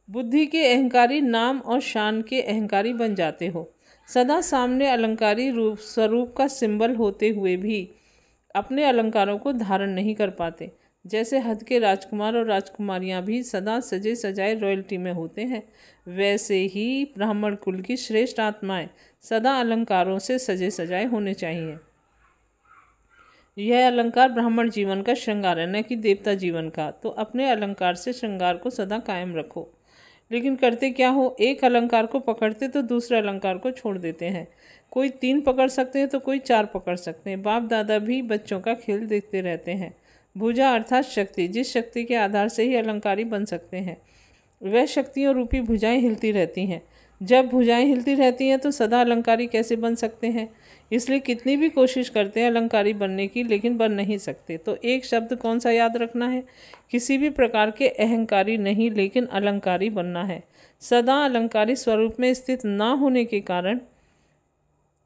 S1: बुद्धि के अहंकारी, नाम और शान के अहंकारी बन जाते हो। सदा सामने अलंकारी रूप स्वरूप का सिंबल होते हुए भी अपने अलंकारों को धारण नहीं कर पाते। जैसे हद के राजकुमार और राजकुमारियां भी सदा सजे सजाए रॉयल्टी में होते हैं, वैसे ही ब्राह्मण कुल की श्रेष्ठ आत्माएं सदा अलंकारों से सजे सजाए होने चाहिए। यह अलंकार ब्राह्मण जीवन का श्रृंगार है, न कि देवता जीवन का। तो अपने अलंकार से श्रृंगार को सदा कायम रखो। लेकिन करते क्या हो? एक अलंकार को पकड़ते तो दूसरे अलंकार को छोड़ देते हैं। कोई 3 पकड़ सकते हैं तो कोई 4 पकड़ सकते हैं। बाप दादा भी बच्चों का खेल देखते रहते हैं। भुजा अर्थात शक्ति, जिस शक्ति के आधार से ही अलंकारी बन सकते हैं, वह शक्तियों रूपी भुजाएं हिलती रहती हैं। जब भुजाएं हिलती रहती हैं तो सदा अलंकारी कैसे बन सकते हैं? इसलिए कितनी भी कोशिश करते हैं अलंकारी बनने की, लेकिन बन नहीं सकते। तो एक शब्द कौन सा याद रखना है? किसी भी प्रकार के अहंकारी नहीं, लेकिन अलंकारी बनना है। सदा अलंकारी स्वरूप में स्थित ना होने के कारण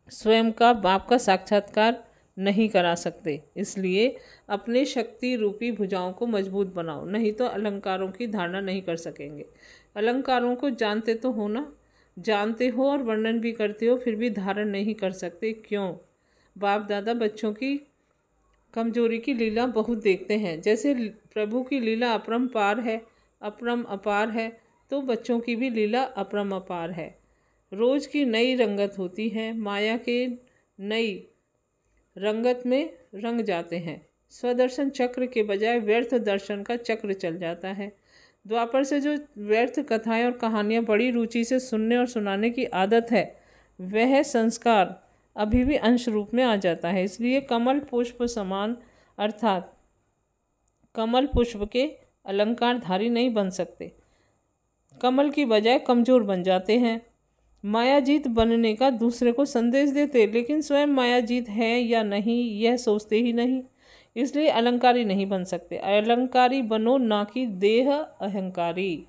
S1: स्वयं का बाप का साक्षात्कार नहीं करा सकते। इसलिए अपने शक्ति रूपी भुजाओं को मजबूत बनाओ, नहीं तो अलंकारों की धारणा नहीं कर सकेंगे। अलंकारों को जानते तो हो ना, जानते हो और वर्णन भी करते हो, फिर भी धारण नहीं कर सकते। क्यों? बाप दादा बच्चों की कमजोरी की लीला बहुत देखते हैं। जैसे प्रभु की लीला अपरंपार है, अपरम अपार है, तो बच्चों की भी लीला अपरम अपार है। रोज की नई रंगत होती है, माया के नई रंगत में रंग जाते हैं। स्वदर्शन चक्र के बजाय व्यर्थ दर्शन का चक्र चल जाता है। द्वापर से जो व्यर्थ कथाएं और कहानियाँ बड़ी रुचि से सुनने और सुनाने की आदत है, वह संस्कार अभी भी अंश रूप में आ जाता है। इसलिए कमल पुष्प समान अर्थात कमल पुष्प के अलंकारधारी नहीं बन सकते, कमल की बजाय कमजोर बन जाते हैं। मायाजीत बनने का दूसरे को संदेश देते, लेकिन स्वयं मायाजीत है या नहीं यह सोचते ही नहीं, इसलिए अलंकारी नहीं बन सकते। अलंकारी बनो, ना कि देह अहंकारी।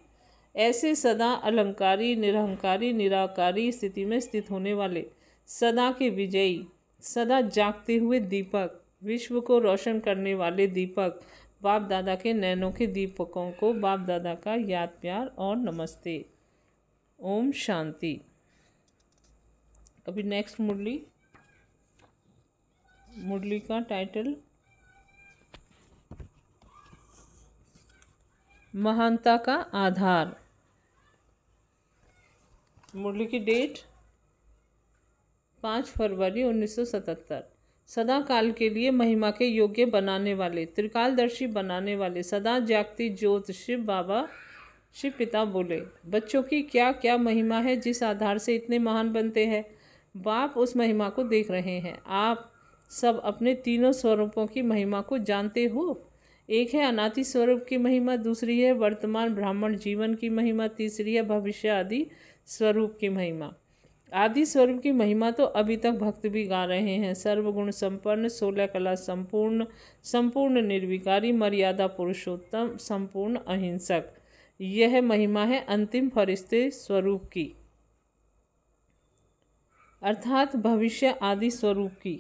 S1: ऐसे सदा अलंकारी, निरहंकारी, निराकारी स्थिति में स्थित होने वाले, सदा के विजयी, सदा जागते हुए दीपक, विश्व को रोशन करने वाले दीपक, बाप दादा के नैनों के दीपकों को बाप दादा का याद प्यार और नमस्ते। ओम शांति। अभी नेक्स्ट मुरली का टाइटल महानता का आधार। मुरली की डेट 5 फरवरी 1977। सदा काल के लिए महिमा के योग्य बनाने वाले, त्रिकालदर्शी बनाने वाले, सदा जागती ज्योत शिव बाबा, शिव पिता बोले, बच्चों की क्या क्या महिमा है जिस आधार से इतने महान बनते हैं। बाप उस महिमा को देख रहे हैं। आप सब अपने तीनों स्वरूपों की महिमा को जानते हो। एक है अनादि स्वरूप की महिमा, दूसरी है वर्तमान ब्राह्मण जीवन की महिमा, तीसरी है भविष्य आदि स्वरूप की महिमा। आदि स्वरूप की महिमा तो अभी तक भक्त भी गा रहे हैं। सर्वगुण संपन्न, 16 कला संपूर्ण, संपूर्ण निर्विकारी, मर्यादा पुरुषोत्तम, संपूर्ण अहिंसक, यह महिमा है अंतिम फरिश्ते स्वरूप की, अर्थात भविष्य आदि स्वरूप की।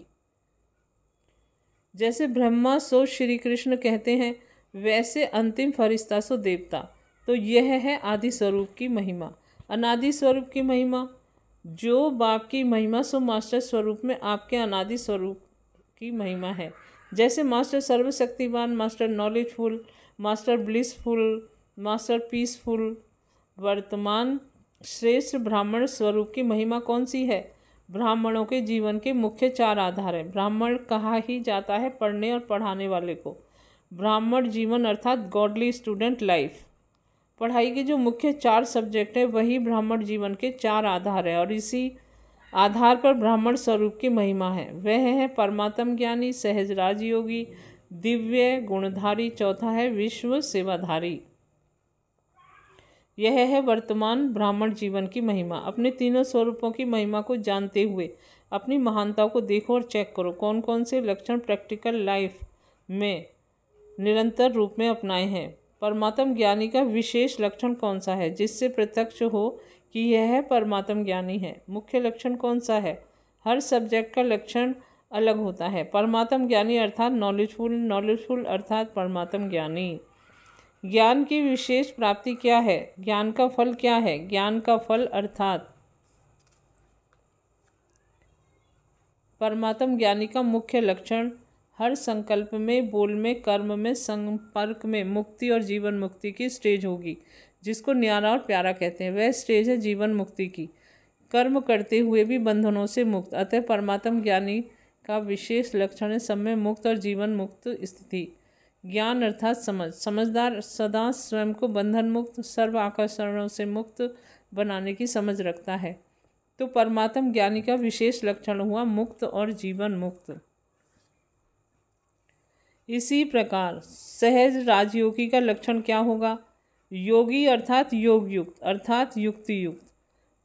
S1: जैसे ब्रह्मा सो श्री कृष्ण कहते हैं, वैसे अंतिम फरिश्ता सो देवता। तो यह है आदि स्वरूप की महिमा। अनादि स्वरूप की महिमा, जो बाप की महिमा सो मास्टर स्वरूप में आपके अनादि स्वरूप की महिमा है। जैसे मास्टर सर्वशक्तिवान, master knowledgeful, master blissful, master peaceful. वर्तमान श्रेष्ठ ब्राह्मण स्वरूप की महिमा कौन सी है? ब्राह्मणों के जीवन के मुख्य 4 आधार हैं। ब्राह्मण कहा ही जाता है पढ़ने और पढ़ाने वाले को। ब्राह्मण जीवन अर्थात गॉडली स्टूडेंट लाइफ। पढ़ाई के जो मुख्य 4 सब्जेक्ट है, वही ब्राह्मण जीवन के 4 आधार है, और इसी आधार पर ब्राह्मण स्वरूप की महिमा है। वह है परमात्म ज्ञानी, सहज राजयोगी, दिव्य गुणधारी, चौथा है विश्व सेवाधारी। यह है वर्तमान ब्राह्मण जीवन की महिमा। अपने तीनों स्वरूपों की महिमा को जानते हुए अपनी महानताओं को देखो और चेक करो, कौन कौन से लक्षण प्रैक्टिकल लाइफ में निरंतर रूप में अपनाए हैं। परमात्म ज्ञानी का विशेष लक्षण कौन सा है, जिससे प्रत्यक्ष हो कि यह परमात्म ज्ञानी है? मुख्य लक्षण कौन सा है? हर सब्जेक्ट का लक्षण अलग होता है। परमात्म ज्ञानी अर्थात नॉलेजफुल, नॉलेजफुल अर्थात परमात्म ज्ञानी। ज्ञान की विशेष प्राप्ति क्या है? ज्ञान का फल क्या है? ज्ञान का फल अर्थात परमात्म ज्ञानी का मुख्य लक्षण हर संकल्प में, बोल में, कर्म में, संपर्क में मुक्ति और जीवन मुक्ति की स्टेज होगी, जिसको न्यारा और प्यारा कहते हैं। वह स्टेज है जीवन मुक्ति की, कर्म करते हुए भी बंधनों से मुक्त। अतः परमात्म ज्ञानी का विशेष लक्षण है सब में मुक्त और जीवन मुक्त स्थिति। ज्ञान अर्थात समझ। समझदार सदा स्वयं को बंधन मुक्त, सर्व आकर्षणों से मुक्त बनाने की समझ रखता है। तो परमात्म ज्ञानी का विशेष लक्षण हुआ मुक्त और जीवन मुक्त। इसी प्रकार सहज राजयोगी का लक्षण क्या होगा? योगी अर्थात योग युक्त अर्थात युक्ति युक्त।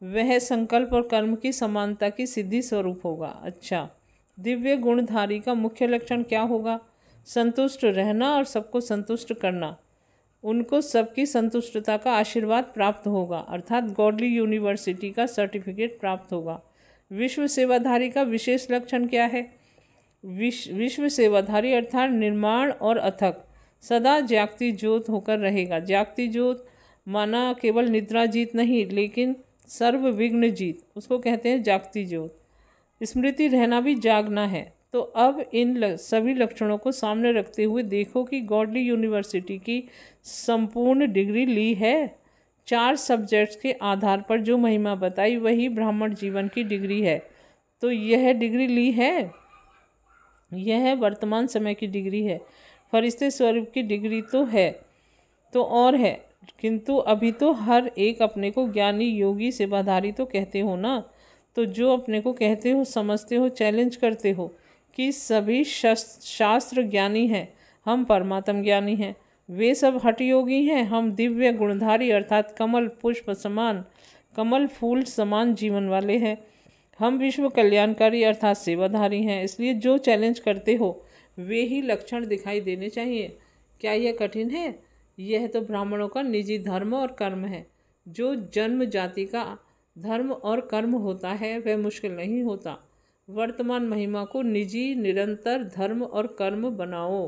S1: वह संकल्प और कर्म की समानता की सिद्धि स्वरूप होगा। अच्छा, दिव्य गुणधारी का मुख्य लक्षण क्या होगा? संतुष्ट रहना और सबको संतुष्ट करना। उनको सबकी संतुष्टता का आशीर्वाद प्राप्त होगा, अर्थात गॉडली यूनिवर्सिटी का सर्टिफिकेट प्राप्त होगा। विश्व सेवाधारी का विशेष लक्षण क्या है? विश्व सेवाधारी अर्थात निर्माण और अथक, सदा जागती ज्योत होकर रहेगा। जागती ज्योत माना केवल निद्रा जीत नहीं, लेकिन सर्व विघ्न जीत, उसको कहते हैं जागती ज्योत। स्मृति रहना भी जागना है। तो अब इन सभी लक्षणों को सामने रखते हुए देखो कि गॉडली यूनिवर्सिटी की संपूर्ण डिग्री ली है। 4 सब्जेक्ट्स के आधार पर जो महिमा बताई वही ब्राह्मण जीवन की डिग्री है। तो यह डिग्री ली है। यह वर्तमान समय की डिग्री है। फरिश्ते स्वरूप की डिग्री तो है तो और है, किंतु अभी तो हर एक अपने को ज्ञानी योगी सेवाधारी तो कहते हो ना। तो जो अपने को कहते हो, समझते हो, चैलेंज करते हो कि सभी शास्त्र ज्ञानी हैं, हम परमात्म ज्ञानी हैं, वे सब हठ योगी हैं, हम दिव्य गुणधारी अर्थात कमल पुष्प समान, कमल फूल समान जीवन वाले हैं, हम विश्व कल्याणकारी अर्थात सेवाधारी हैं। इसलिए जो चैलेंज करते हो वे ही लक्षण दिखाई देने चाहिए। क्या यह कठिन है? यह तो ब्राह्मणों का निजी धर्म और कर्म है। जो जन्म जाति का धर्म और कर्म होता है वह मुश्किल नहीं होता। वर्तमान महिमा को निजी निरंतर धर्म और कर्म बनाओ।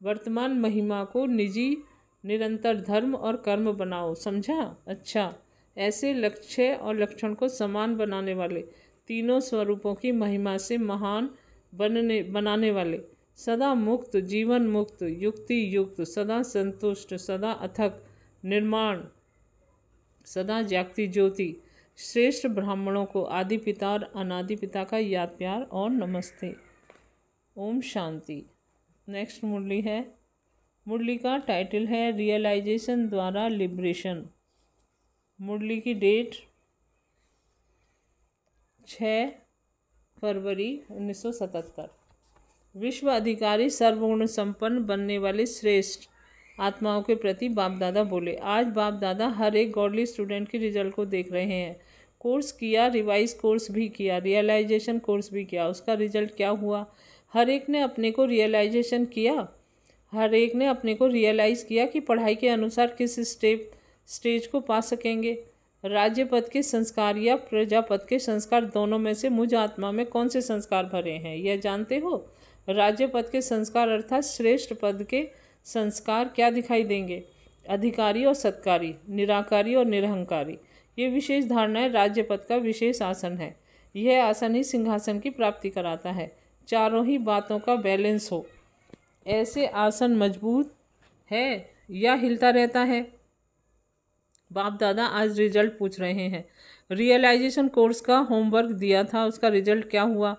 S1: वर्तमान महिमा को निजी निरंतर धर्म और कर्म बनाओ, समझा? अच्छा, ऐसे लक्ष्य और लक्षण को समान बनाने वाले, तीनों स्वरूपों की महिमा से महान बनाने वाले, सदा मुक्त, जीवन मुक्त, युक्ति युक्त, सदा संतुष्ट, सदा अथक निर्माण, सदा जागती ज्योति, श्रेष्ठ ब्राह्मणों को आदि पिता और अनादि पिता का याद प्यार और नमस्ते। ओम शांति। नेक्स्ट मुरली है। मुरली का टाइटल है रियलाइजेशन द्वारा लिबरेशन। मुरली की डेट 6 फरवरी 1977। विश्व अधिकारी सर्वगुण संपन्न बनने वाले श्रेष्ठ आत्माओं के प्रति बाप दादा बोले। आज बाप दादा हर एक गॉडली स्टूडेंट के रिजल्ट को देख रहे हैं। कोर्स किया, रिवाइज कोर्स भी किया, रियलाइजेशन कोर्स भी किया, उसका रिजल्ट क्या हुआ? हर एक ने अपने को रियलाइजेशन किया, हर एक ने अपने को रियलाइज़ किया कि पढ़ाई के अनुसार किस स्टेज को पा सकेंगे। राज्य पद के संस्कार या प्रजा पद के संस्कार, दोनों में से मुझ आत्मा में कौन से संस्कार भरे हैं यह जानते हो? राज्य पद के संस्कार अर्थात श्रेष्ठ पद के संस्कार क्या दिखाई देंगे? अधिकारी और सत्कारी, निराकारी और निरहंकारी। ये विशेष धारणाएं राज्य पद का विशेष आसन है। यह आसन ही सिंहासन की प्राप्ति कराता है। चारों ही बातों का बैलेंस हो, ऐसे आसन मजबूत है या हिलता रहता है? बाप दादा आज रिजल्ट पूछ रहे हैं। रियलाइजेशन कोर्स का होमवर्क दिया था, उसका रिजल्ट क्या हुआ?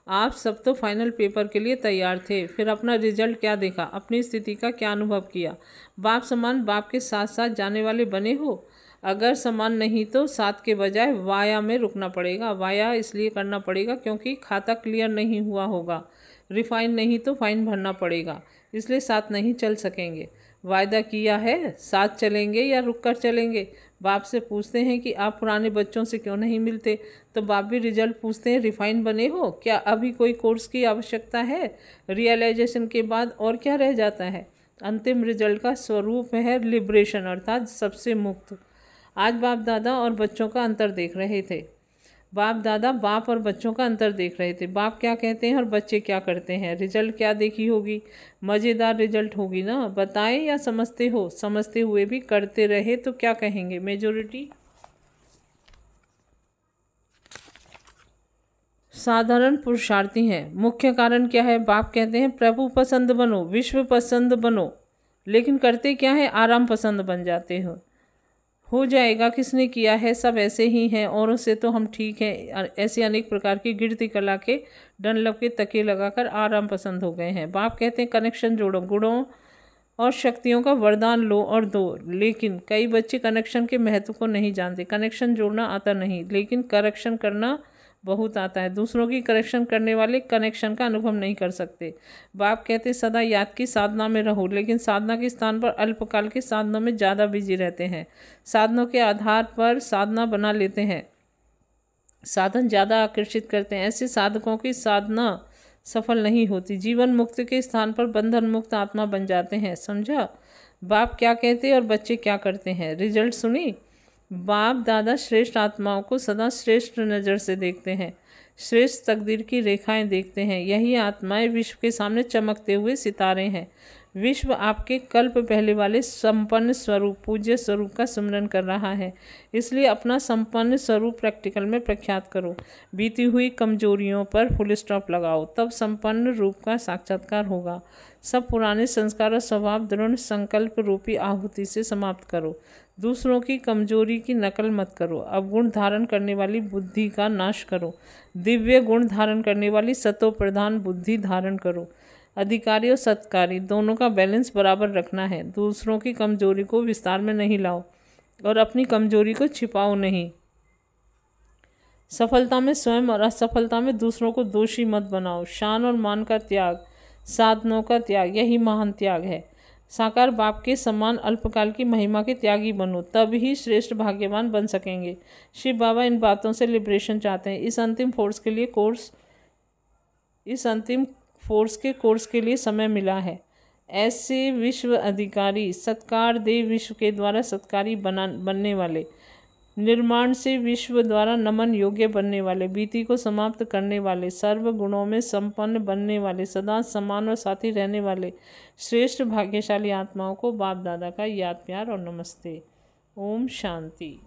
S1: आप सब तो फाइनल पेपर के लिए तैयार थे, फिर अपना रिजल्ट क्या देखा? अपनी स्थिति का क्या अनुभव किया? बाप समान बाप के साथ साथ जाने वाले बने हो? अगर समान नहीं तो साथ के बजाय वाया में रुकना पड़ेगा। वाया इसलिए करना पड़ेगा क्योंकि खाता क्लियर नहीं हुआ होगा। रिफाइन नहीं तो फाइन भरना पड़ेगा, इसलिए साथ नहीं चल सकेंगे। वायदा किया है, साथ चलेंगे या रुक कर चलेंगे? बाप से पूछते हैं कि आप पुराने बच्चों से क्यों नहीं मिलते, तो बाप भी रिजल्ट पूछते हैं, रिफाइन बने हो? क्या अभी कोई कोर्स की आवश्यकता है? रियलाइजेशन के बाद और क्या रह जाता है? अंतिम रिजल्ट का स्वरूप है लिबरेशन अर्थात सबसे मुक्त। आज बाप दादा और बच्चों का अंतर देख रहे थे। बाप दादा बाप और बच्चों का अंतर देख रहे थे। बाप क्या कहते हैं और बच्चे क्या करते हैं। रिजल्ट क्या देखी होगी? मज़ेदार रिजल्ट होगी ना? बताएं या समझते हो? समझते हुए भी करते रहे तो क्या कहेंगे? मेजॉरिटी साधारण पुरुषार्थी हैं। मुख्य कारण क्या है? बाप कहते हैं प्रभु पसंद बनो, विश्व पसंद बनो, लेकिन करते क्या है? आराम पसंद बन जाते हो जाएगा। किसने किया है? सब ऐसे ही हैं, औरों से तो हम ठीक हैं। ऐसे अनेक प्रकार की गिरती कला के डनलप के तकिए लगाकर आराम पसंद हो गए हैं। बाप कहते हैं कनेक्शन जोड़ो, गुणों और शक्तियों का वरदान लो और दो। लेकिन कई बच्चे कनेक्शन के महत्व को नहीं जानते। कनेक्शन जोड़ना आता नहीं, लेकिन करेक्शन करना बहुत आता है। दूसरों की करेक्शन करने वाले कनेक्शन का अनुभव नहीं कर सकते। बाप कहते सदा याद की साधना में रहो, लेकिन साधना के स्थान पर अल्पकाल के साधनों में ज़्यादा बिजी रहते हैं। साधनों के आधार पर साधना बना लेते हैं, साधन ज़्यादा आकर्षित करते हैं। ऐसे साधकों की साधना सफल नहीं होती। जीवन मुक्त के स्थान पर बंधन मुक्त आत्मा बन जाते हैं। समझा? बाप क्या कहते हैं और बच्चे क्या करते हैं? रिजल्ट सुनी? बाप दादा श्रेष्ठ आत्माओं को सदा श्रेष्ठ नज़र से देखते हैं, श्रेष्ठ तकदीर की रेखाएं देखते हैं। यही आत्माएं विश्व के सामने चमकते हुए सितारे हैं। विश्व आपके कल्प पहले वाले संपन्न स्वरूप, पूज्य स्वरूप का स्मरण कर रहा है। इसलिए अपना संपन्न स्वरूप प्रैक्टिकल में प्रख्यात करो। बीती हुई कमजोरियों पर फुल स्टॉप लगाओ, तब संपन्न रूप का साक्षात्कार होगा। सब पुराने संस्कार और स्वभाव दृढ़ संकल्प रूपी आहुति से समाप्त करो। दूसरों की कमजोरी की नकल मत करो। अवगुण धारण करने वाली बुद्धि का नाश करो। दिव्य गुण धारण करने वाली सतो प्रधान बुद्धि धारण करो। अधिकारी और सत्कारी दोनों का बैलेंस बराबर रखना है। दूसरों की कमजोरी को विस्तार में नहीं लाओ और अपनी कमजोरी को छिपाओ नहीं। सफलता में स्वयं और असफलता में दूसरों को दोषी मत बनाओ। शान और मान का त्याग, साधनों का त्याग, यही महान त्याग है। साकार बाप के समान अल्पकाल की महिमा के त्यागी बनो, तब ही श्रेष्ठ भाग्यवान बन सकेंगे। शिव बाबा इन बातों से लिबरेशन चाहते हैं। इस अंतिम कोर्स के लिए समय मिला है। ऐसे विश्व अधिकारी, सत्कार दे विश्व के द्वारा सत्कारी बनने वाले, निर्माण से विश्व द्वारा नमन योग्य बनने वाले, बीती को समाप्त करने वाले, सर्व गुणों में संपन्न बनने वाले, सदा समान और साथी रहने वाले श्रेष्ठ भाग्यशाली आत्माओं को बाप दादा का याद प्यार और नमस्ते। ओम शांति।